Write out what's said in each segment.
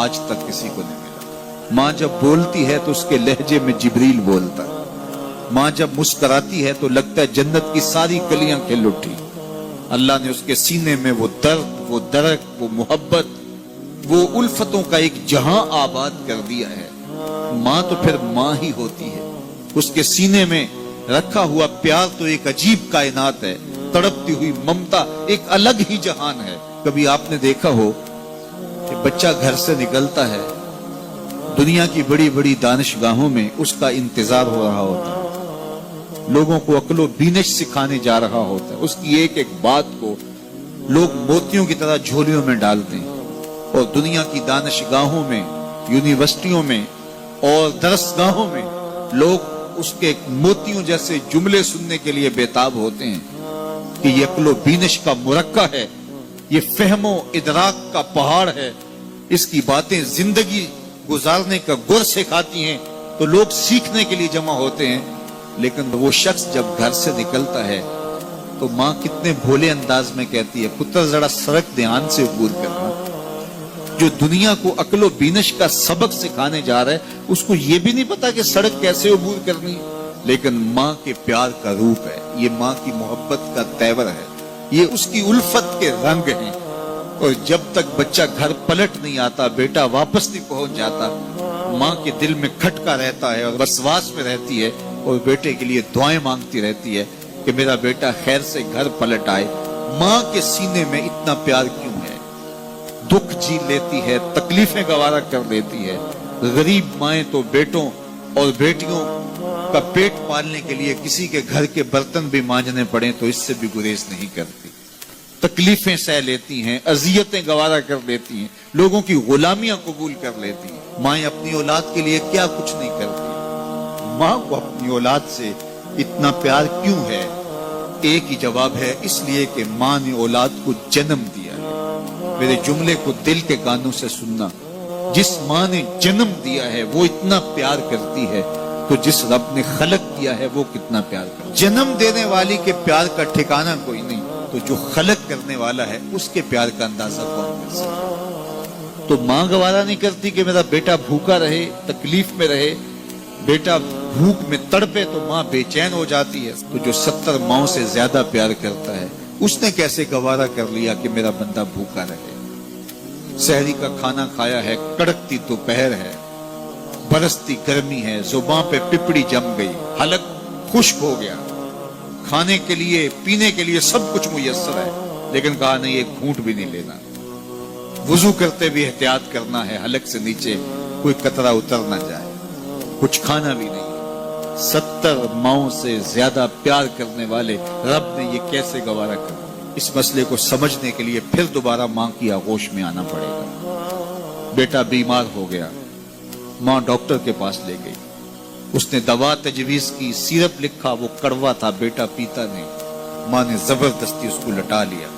آج تک کسی کو نہیں ملا۔ ماں جب بولتی ہے تو اس کے لہجے میں جبریل بولتا ہے، ماں جب مسکراتی ہے تو لگتا ہے جنت کی ساری کلیاں کھل اٹھی۔ اللہ نے اس کے سینے میں وہ درد، وہ درک، وہ محبت، وہ الفتوں کا ایک جہاں آباد کر دیا ہے۔ ماں تو پھر ماں ہی ہوتی ہے، اس کے سینے میں رکھا ہوا پیار تو ایک عجیب کائنات ہے، تڑپتی ہوئی ممتا ایک الگ ہی جہان ہے۔ کبھی آپ نے دیکھا ہو کہ بچہ گھر سے نکلتا ہے، دنیا کی بڑی بڑی دانشگاہوں میں اس کا انتظار ہو رہا ہوتا ہے، لوگوں کو عقل و بینش سکھانے جا رہا ہوتا ہے، اس کی ایک ایک بات کو لوگ موتیوں کی طرح جھولیوں میں ڈالتے ہیں، اور دنیا کی دانشگاہوں میں، یونیورسٹیوں میں اور درسگاہوں میں لوگ اس کے موتیوں جیسے جملے سننے کے لیے بےتاب ہوتے ہیں کہ یہ عقل و بینش کا مرکہ ہے، یہ فہم و ادراک کا پہاڑ ہے، اس کی باتیں زندگی گزارنے کا گر سکھاتی ہیں، تو لوگ سیکھنے کے لیے جمع ہوتے ہیں۔ لیکن وہ شخص جب گھر سے نکلتا ہے تو ماں کتنے بھولے انداز میں کہتی ہے، پتر ذرا سڑک دھیان سے عبور کرنا۔ جو دنیا کو عقل و بینش کا سبق سکھانے جا رہا ہے اس کو یہ بھی نہیں پتا کہ سڑک کیسے عبور کرنی، لیکن ماں کے پیار کا روپ ہے، یہ ماں کی محبت کا تیور ہے، یہ اس کی الفت کے رنگ ہیں۔ اور جب تک بچہ گھر پلٹ نہیں آتا، بیٹا واپس نہیں پہنچ جاتا، ماں کے دل میں کھٹکا رہتا ہے اور وسواس میں رہتی ہے، اور بیٹے کے لیے دعائیں مانگتی رہتی ہے کہ میرا بیٹا خیر سے گھر پلٹ آئے۔ ماں کے سینے میں اتنا پیار کیوں ہے؟ دکھ جی لیتی ہے، تکلیفیں گوارا کر لیتی ہے۔ غریب مائیں تو بیٹوں اور بیٹیوں کا پیٹ پالنے کے لیے کسی کے گھر کے برتن بھی مانجنے پڑیں تو اس سے بھی گریز نہیں کرتی، تکلیفیں سہ لیتی ہیں، اذیتیں گوارا کر لیتی ہیں، لوگوں کی غلامیاں قبول کر لیتی ہیں۔ مائیں اپنی اولاد کے لیے کیا کچھ نہیں کرتی۔ ماں کو اپنی اولاد سے اتنا پیار کیوں ہے؟ ایک ہی جواب ہے، اس لیے کہ ماں نے اولاد کو جنم دیا ہے۔ میرے جملے کو دل کے کانوں سے سننا، جس ماں نے جنم دیا ہے وہ اتنا پیار کرتی ہے تو جس رب نے خلق کیا ہے وہ کتنا پیار کرتا ہے۔ جنم دینے والی کے پیار کا ٹھکانہ کوئی نہیں، تو جو خلق کرنے والا ہے اس کے پیار کا اندازہ کون کر سکتا؟ تو ماں گوارا نہیں کرتی کہ میرا بیٹا بھوکا رہے، تکلیف میں رہے، بیٹا بھوک میں تڑپے تو ماں بے چین ہو جاتی ہے۔ تو جو 70 ماؤں سے زیادہ پیار کرتا ہے اس نے کیسے گوارا کر لیا کہ میرا بندہ بھوکا رہے؟ سحری کا کھانا کھایا ہے، کڑکتی دوپہر ہے، برستی گرمی ہے، زباں پہ پپڑی جم گئی، حلق خشک ہو گیا، کھانے کے لیے پینے کے لیے سب کچھ میسر ہے، لیکن کہا نہیں ایک گھونٹ بھی نہیں لینا، وضو کرتے بھی احتیاط کرنا ہے، حلق سے نیچے کوئی قطرہ اتر نہ جائے، کچھ کھانا بھی نہیں۔ 70 ماؤں سے زیادہ پیار کرنے والے رب نے یہ کیسے گوارا کر؟ اس مسئلے کو سمجھنے کے لیے پھر دوبارہ ماں کی آغوش میں آنا پڑے گا۔ بیٹا بیمار ہو گیا، ماں ڈاکٹر کے پاس لے گئی، اس نے دوا تجویز کی، سیرپ لکھا، وہ کڑوا تھا، بیٹا پیتا نہیں۔ ماں نے زبردستی اس کو لٹا لیا،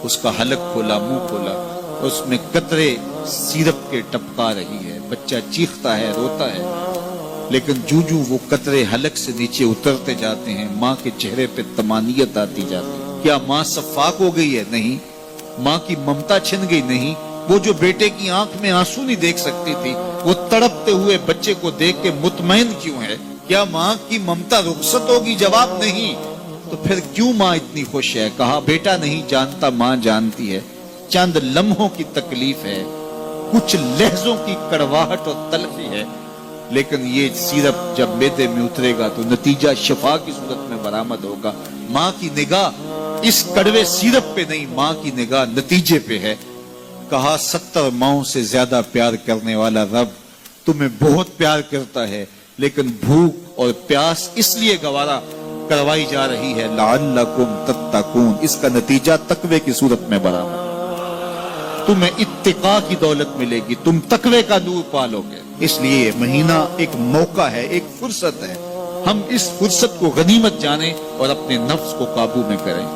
اس کا حلق کھولا، منہ کھولا، اس میں قطرے سیرپ کے ٹپکا رہی ہے، بچہ چیختا ہے، روتا ہے، لیکن جو وہ قطرے حلق سے نیچے اترتے جاتے ہیں ماں کے چہرے پہ طمانینت آتی جاتی ہے۔ کیا ماں صفاق ہو گئی ہے؟ نہیں۔ ماں کی ممتا چھن گئی؟ نہیں۔ وہ جو بیٹے کی آنکھ میں آنسو نہیں دیکھ سکتی تھی وہ تڑپتے ہوئے بچے کو دیکھ کے مطمئن کیوں ہے؟ کیا ماں کی ممتا رخصت ہوگی؟ جواب نہیں۔ تو پھر کیوں ماں اتنی خوش ہے؟ کہا بیٹا نہیں جانتا، ماں جانتی ہے، چند لمحوں کی تکلیف ہے، کچھ لہجوں کی کڑواہٹ اور تلخی ہے، لیکن یہ سیرپ جب معدے میں اترے گا تو نتیجہ شفا کی صورت میں برآمد ہوگا۔ ماں کی نگاہ اس کڑوے سیرپ پہ نہیں، ماں کی نگاہ نتیجے پہ ہے۔ کہا 70 ماؤں سے زیادہ پیار کرنے والا رب تمہیں بہت پیار کرتا ہے، لیکن بھوک اور پیاس اس لیے گوارا کروائی جا رہی ہے لعلکم تتقون، اس کا نتیجہ تقوی کی صورت میں برآمد۔ تمہیں اتقاء کی دولت ملے گی، تم تقوی کا نور پالو گے۔ اس لیے یہ مہینہ ایک موقع ہے، ایک فرصت ہے، ہم اس فرصت کو غنیمت جانیں اور اپنے نفس کو قابو میں کریں۔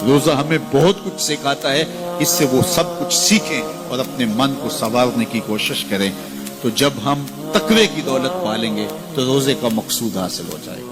روزہ ہمیں بہت کچھ سکھاتا ہے، اس سے وہ سب کچھ سیکھیں اور اپنے من کو سنوارنے کی کوشش کریں، تو جب ہم تقوی کی دولت پالیں گے تو روزے کا مقصود حاصل ہو جائے گا۔